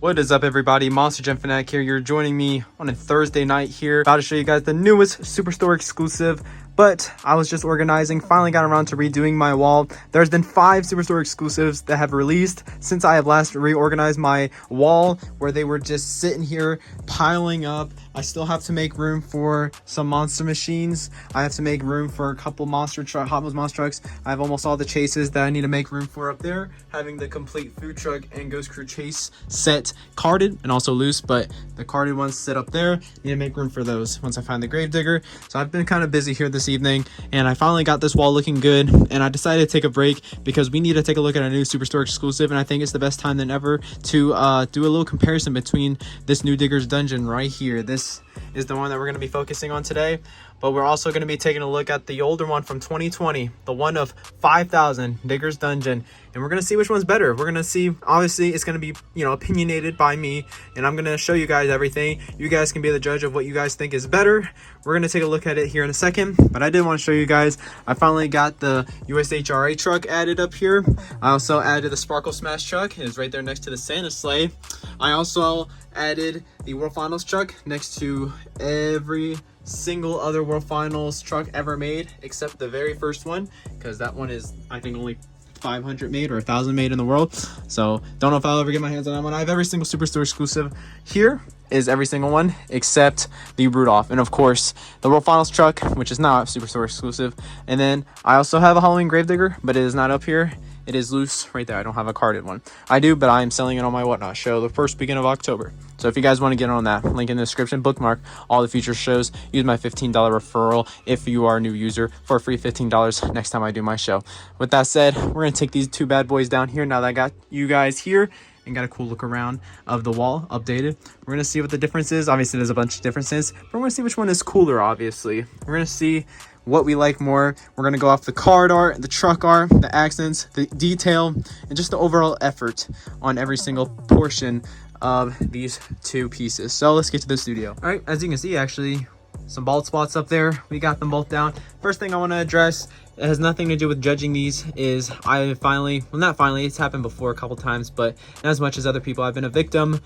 What is up, everybody? Monster Gen Fanatic here. You're joining me on a Thursday night here. About to show you guys the newest Superstore exclusive. But I was just organizing, finally got around to redoing my wall. There's been 5 Superstore exclusives that have released since I have last reorganized my wall, where they were just sitting here piling up. I still have to make room for some monster machines. I have to make room for a couple Hot Wheels monster trucks. I have almost all the chases that I need to make room for up there. Having the complete food truck and Ghost Crew chase set carded and also loose, but the carded ones sit up there. Need to make room for those once I find the Gravedigger. So I've been kind of busy here this evening, and I finally got this wall looking good, and I decided to take a break because we need to take a look at a new Superstore exclusive, and I think it's the best time than ever to do a little comparison between this new Digger's Dungeon right here. This is the one that we're going to be focusing on today, but we're also going to be taking a look at the older one from 2020, the one of 5,000, Digger's Dungeon, and we're going to see which one's better. We're going to see, obviously it's going to be, opinionated by me, and I'm going to show you guys everything. You guys can be the judge of what you guys think is better. We're going to take a look at it here in a second, but I did want to show you guys, I finally got the USHRA truck added up here. I also added the Sparkle Smash truck. It's right there next to the Santa sleigh. I also added the World Finals truck next to every single other World Finals truck ever made, except the very first one, because that one is, I think, only 500 made or 1,000 made in the world. So don't know if I'll ever get my hands on that one. I have every single Superstore exclusive. Here is every single one except the Rudolph, and of course the World Finals truck, which is not Superstore exclusive. And then I also have a Halloween Gravedigger, but it is not up here. It is loose right there. I don't have a carded one. I do, but I am selling it on my Whatnot show the first weekend of October. So if you guys want to get on that, link in the description, bookmark all the future shows. Use my $15 referral if you are a new user for a free $15 next time I do my show. With that said, we're going to take these 2 bad boys down here now that I got you guys here and got a cool look around of the wall updated. We're going to see what the difference is. Obviously, there's a bunch of differences, but we're going to see which one is cooler, obviously. We're going to see what we like more. We're going to go off the card art, the truck art, the accents, the detail, and just the overall effort on every single portion of these 2 pieces. So let's get to the studio. All right, as you can see, actually, some bald spots up there. We got them both down. First thing I want to address, it has nothing to do with judging these, is I finally, well, not finally, it's happened before a couple times, but not as much as other people. I've been a victim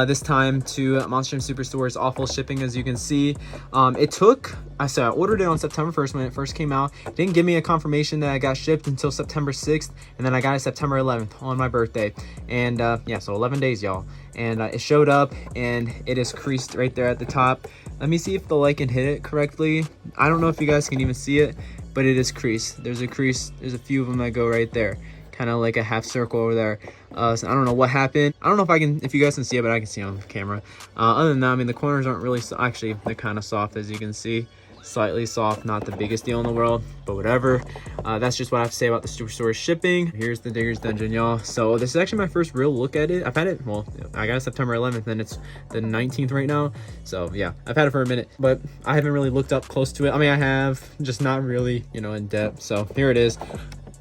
this time to Monster Jam Superstore's awful shipping. As you can see, it took, I ordered it on September 1st when it first came out. It didn't give me a confirmation that I got shipped until September 6th, and then I got it September 11th on my birthday. And yeah, so 11 days, y'all. And it showed up, and it is creased right there at the top. Let me see if the light can hit it correctly. I don't know if you guys can even see it, but it is creased. There's a crease. There's a few of them that go right there, kind of like a half circle over there. So I don't know what happened. I don't know if you guys can see it, but I can see it on camera. Other than that, I mean, the corners aren't really, actually, they're kind of soft, as you can see. Slightly soft, not the biggest deal in the world, but whatever. That's just what I have to say about the Superstore shipping. Here's the Digger's Dungeon, y'all. So this is actually my first real look at it. I've had it, well, I got it September 11th, and it's the 19th right now. So yeah, I've had it for a minute, but I haven't really looked up close to it. I mean, I have, just not really, in depth. So here it is.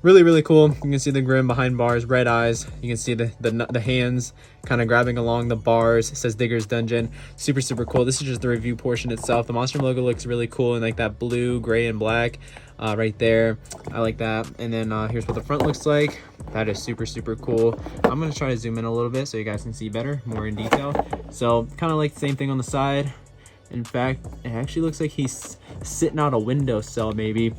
Really, really cool. You can see the grin behind bars, red eyes. You can see the hands kind of grabbing along the bars. It says Digger's Dungeon. Super, super cool. This is just the review portion itself. The Monster logo looks really cool in like that blue, gray, and black right there. I like that. And then here's what the front looks like. That is super, super cool. I'm going to try to zoom in a little bit so you guys can see better, more in detail. So kind of like the same thing on the side. In fact, it actually looks like he's sitting out a windowsill maybe.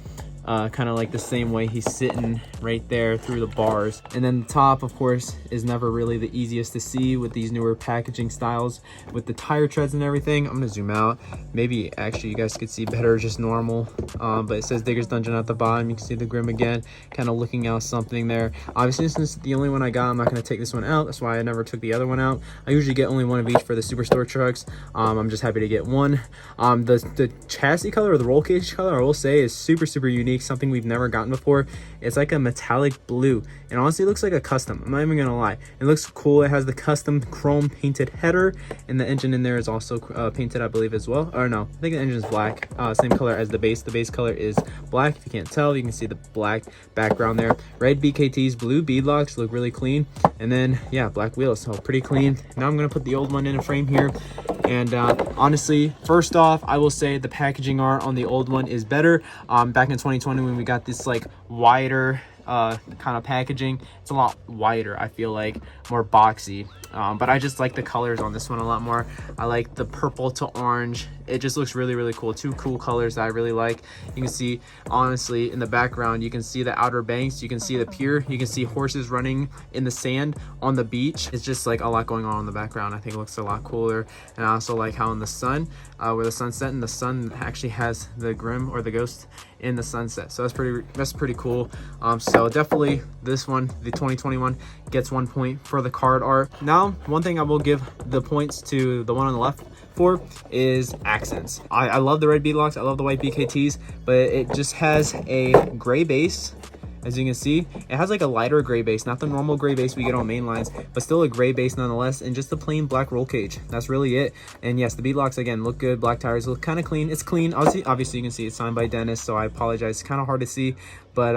Kind of like the same way he's sitting right there through the bars. And then the top, of course, is never really the easiest to see with these newer packaging styles with the tire treads and everything. I'm gonna zoom out. Maybe actually you guys could see better just normal. But it says Digger's Dungeon at the bottom. You can see the grim again, kind of looking out something there. Obviously, since the only one I got, I'm not gonna take this one out. That's why I never took the other one out. I usually get only one of each for the Superstore trucks. I'm just happy to get one. The chassis color, or the roll cage color, I will say, is super, super unique. Something we've never gotten before. It's like a metallic blue, and honestly it looks like a custom. I'm not even gonna lie, it looks cool. It has the custom chrome painted header, and the engine in there is also painted, I believe, as well. Or no, I think the engine is black, same color as the base. The base color is black. If you can't tell, you can see the black background there. Red BKTs, blue beadlocks, look really clean, and then yeah, black wheels, so pretty clean. Now I'm gonna put the old one in a frame here. And honestly, first off, I will say the packaging art on the old one is better. Back in 2020 when we got this like wider kind of packaging. It's a lot wider, I feel like, more boxy. But I just like the colors on this one a lot more. I like the purple to orange. It just looks really, really cool. Two cool colors that I really like. You can see, honestly, in the background, you can see the Outer Banks, you can see the pier, you can see horses running in the sand on the beach. It's just like a lot going on in the background. I think it looks a lot cooler. And I also like how in the sun, where the sun's setting, the sun actually has the grim or the ghost in the sunset. So that's pretty cool. So definitely this one, the 2021, gets 1 point for the card art. Now, one thing I will give the points to the one on the left for is accents. I love the red beadlocks, I love the white BKTs, but it just has a gray base. As you can see, it has like a lighter gray base, not the normal gray base we get on main lines, but still a gray base nonetheless, and just a plain black roll cage. That's really it. And yes, the beadlocks again look good. Black tires look kind of clean. It's clean. Obviously you can see it's signed by Dennis, so I apologize. It's kind of hard to see, but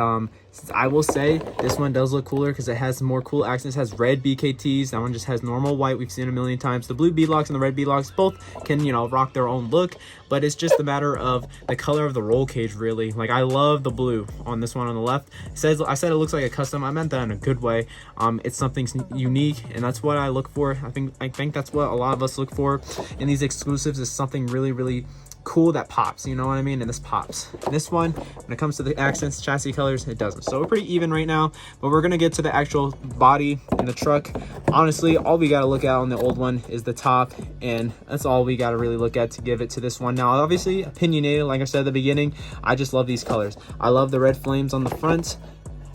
I will say this one does look cooler because it has more cool accents. It has red BKTs. That one just has normal white. We've seen it a million times. The blue beadlocks and the red beadlocks both can, you know, rock their own look, but it's just a matter of the color of the roll cage, really. Like, I love the blue on this one on the left. I said it looks like a custom. I meant that in a good way. It's something unique, and that's what I look for. I think that's what a lot of us look for in these exclusives, is something really, really cool that pops, you know what I mean? And this pops. This one, when it comes to the accents, chassis colors, it doesn't. So we're pretty even right now, but we're gonna get to the actual body and the truck. Honestly, all we gotta look at on the old one is the top, and that's all we gotta really look at to give it to this one. Now, obviously, opinionated, like I said at the beginning, I just love these colors. I love the red flames on the front.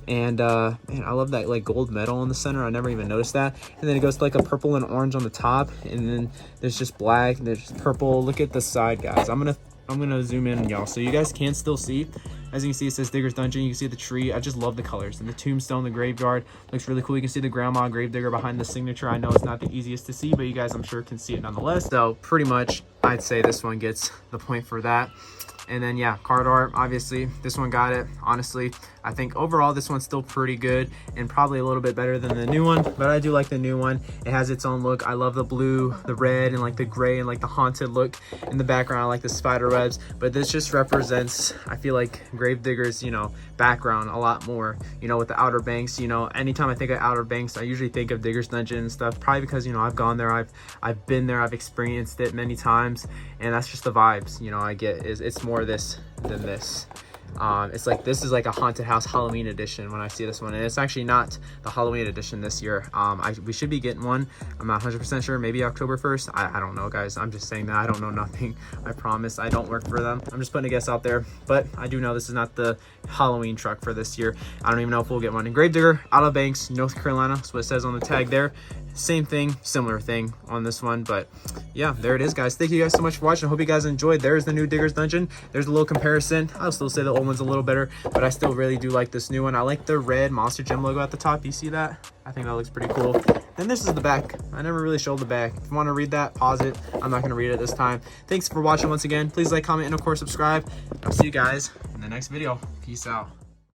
And man, I love that like gold metal in the center. I never even noticed that. And then it goes to like a purple and orange on the top, and then there's just black, there's purple. Look at the side, guys. I'm gonna zoom in, y'all, so you guys can still see. As you can see, it says Digger's Dungeon. You can see the tree. I just love the colors. And the tombstone, the graveyard, looks really cool. You can see the grandma gravedigger behind the signature. I know it's not the easiest to see, but you guys, I'm sure, can see it nonetheless. So pretty much, I'd say this one gets the point for that. And then, yeah, card art, obviously, this one got it. Honestly, I think overall this one's still pretty good and probably a little bit better than the new one, but I do like the new one. It has its own look. I love the blue, the red, and like the gray and like the haunted look in the background. I like the spider webs, but this just represents, I feel like, Gravedigger's, you know, background a lot more, you know, with the Outer Banks. You know, anytime I think of Outer Banks, I usually think of Digger's Dungeon and stuff, probably because, you know, I've gone there, I've been there, I've experienced it many times, and that's just the vibes, you know, I get. It's more this than this. It's like, this is like a haunted house Halloween edition when I see this one, and it's actually not the Halloween edition this year. We should be getting one. I'm not 100% sure, maybe October 1st. I don't know, guys. I'm just saying that. I don't know nothing. I promise I don't work for them. I'm just putting a guess out there, but I do know this is not the Halloween truck for this year. I don't even know if we'll get one. In Gravedigger, Outer Banks, North Carolina, that's what it says on the tag there. Same thing, similar thing on this one, but yeah, there it is, guys. Thank you guys so much for watching. I hope you guys enjoyed. There's the new Digger's Dungeon. There's a little comparison. I'll still say the old one's a little better, but I still really do like this new one. I like the red Monster Gem logo at the top. You see that? I think that looks pretty cool. Then this is the back. I never really showed the back. If you want to read that, pause it. I'm not going to read it this time. Thanks for watching once again. Please like, comment, and of course subscribe. I'll see you guys in the next video. Peace out.